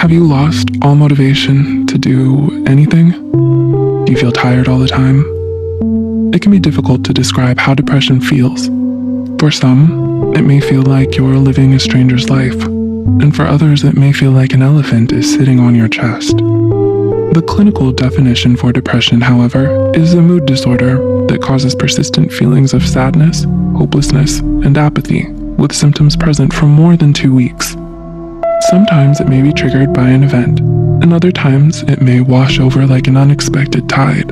Have you lost all motivation to do anything? Do you feel tired all the time? It can be difficult to describe how depression feels. For some, it may feel like you're living a stranger's life, and for others it may feel like an elephant is sitting on your chest. The clinical definition for depression, however, is a mood disorder that causes persistent feelings of sadness, hopelessness, and apathy, with symptoms present for more than 2 weeks. Sometimes it may be triggered by an event, and other times it may wash over like an unexpected tide.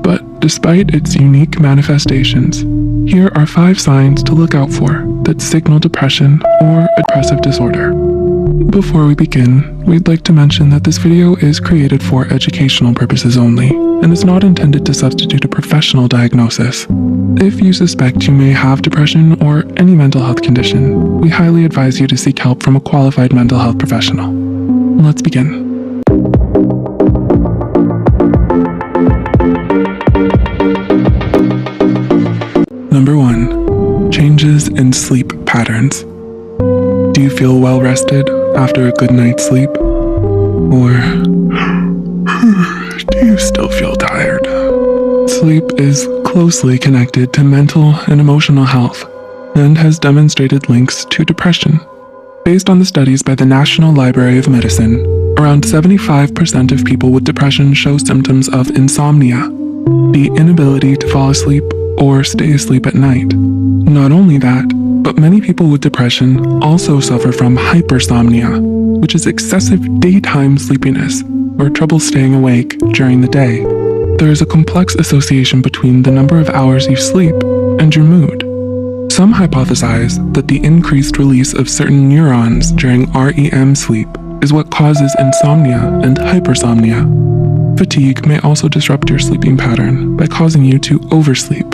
But despite its unique manifestations, here are 5 signs to look out for that signal depression or a depressive disorder. Before we begin, we'd like to mention that this video is created for educational purposes only, and is not intended to substitute a professional diagnosis. If you suspect you may have depression or any mental health condition, we highly advise you to seek help from a qualified mental health professional. Let's begin. Number 1. Changes in sleep patterns. Do you feel well rested after a good night's sleep? Or do you still feel tired? Sleep is closely connected to mental and emotional health and has demonstrated links to depression. Based on the studies by the National Library of Medicine, around 75% of people with depression show symptoms of insomnia, the inability to fall asleep or stay asleep at night. Not only that, but many people with depression also suffer from hypersomnia, which is excessive daytime sleepiness or trouble staying awake during the day. There is a complex association between the number of hours you sleep and your mood. Some hypothesize that the increased release of certain neurons during REM sleep is what causes insomnia and hypersomnia. Fatigue may also disrupt your sleeping pattern by causing you to oversleep.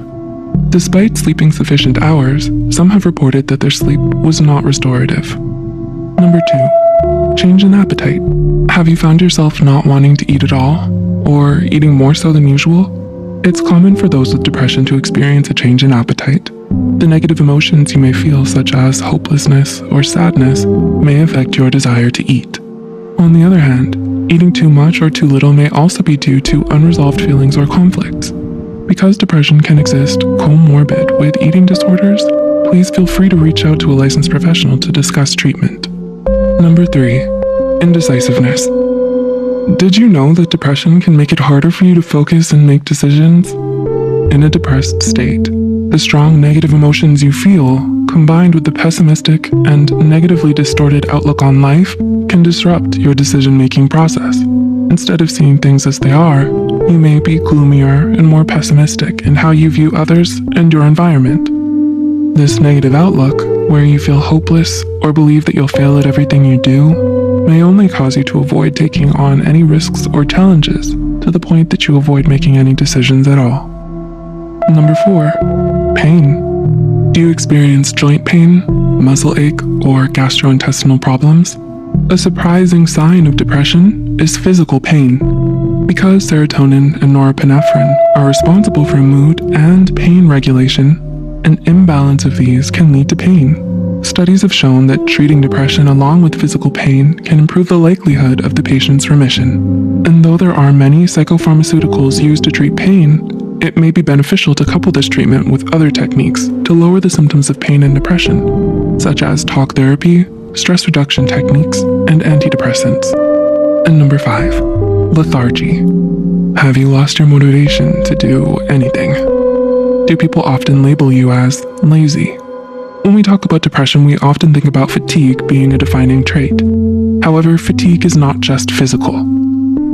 Despite sleeping sufficient hours, some have reported that their sleep was not restorative. Number 2. Change in appetite. Have you found yourself not wanting to eat at all, or eating more so than usual? It's common for those with depression to experience a change in appetite. The negative emotions you may feel, such as hopelessness or sadness, may affect your desire to eat. On the other hand, eating too much or too little may also be due to unresolved feelings or conflicts. Because depression can exist comorbid with eating disorders, please feel free to reach out to a licensed professional to discuss treatment. Number 3. Indecisiveness. Did you know that depression can make it harder for you to focus and make decisions? In a depressed state, the strong negative emotions you feel, combined with the pessimistic and negatively distorted outlook on life, can disrupt your decision-making process. Instead of seeing things as they are, you may be gloomier and more pessimistic in how you view others and your environment. This negative outlook, where you feel hopeless or believe that you'll fail at everything you do, may only cause you to avoid taking on any risks or challenges, to the point that you avoid making any decisions at all. Number 4. Pain. Do you experience joint pain, muscle ache, or gastrointestinal problems? A surprising sign of depression is physical pain. Because serotonin and norepinephrine are responsible for mood and pain regulation, an imbalance of these can lead to pain. Studies have shown that treating depression along with physical pain can improve the likelihood of the patient's remission. And though there are many psychopharmaceuticals used to treat pain, it may be beneficial to couple this treatment with other techniques to lower the symptoms of pain and depression, such as talk therapy, stress reduction techniques, and antidepressants. And number 5. Lethargy. Have you lost your motivation to do anything? Do people often label you as lazy? When we talk about depression, we often think about fatigue being a defining trait. However, fatigue is not just physical.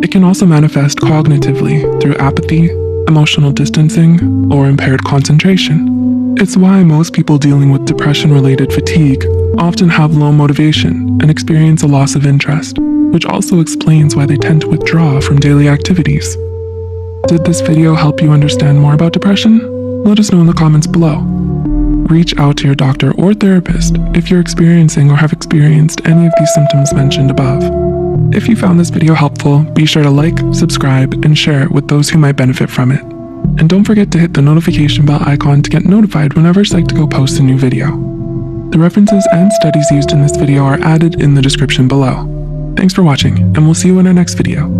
It can also manifest cognitively through apathy, emotional distancing, or impaired concentration. It's why most people dealing with depression-related fatigue often have low motivation and experience a loss of interest, which also explains why they tend to withdraw from daily activities. Did this video help you understand more about depression? Let us know in the comments below. Reach out to your doctor or therapist if you're experiencing or have experienced any of these symptoms mentioned above. If you found this video helpful, be sure to like, subscribe, and share it with those who might benefit from it. And don't forget to hit the notification bell icon to get notified whenever Psych2Go posts a new video. The references and studies used in this video are added in the description below. Thanks for watching, and we'll see you in our next video.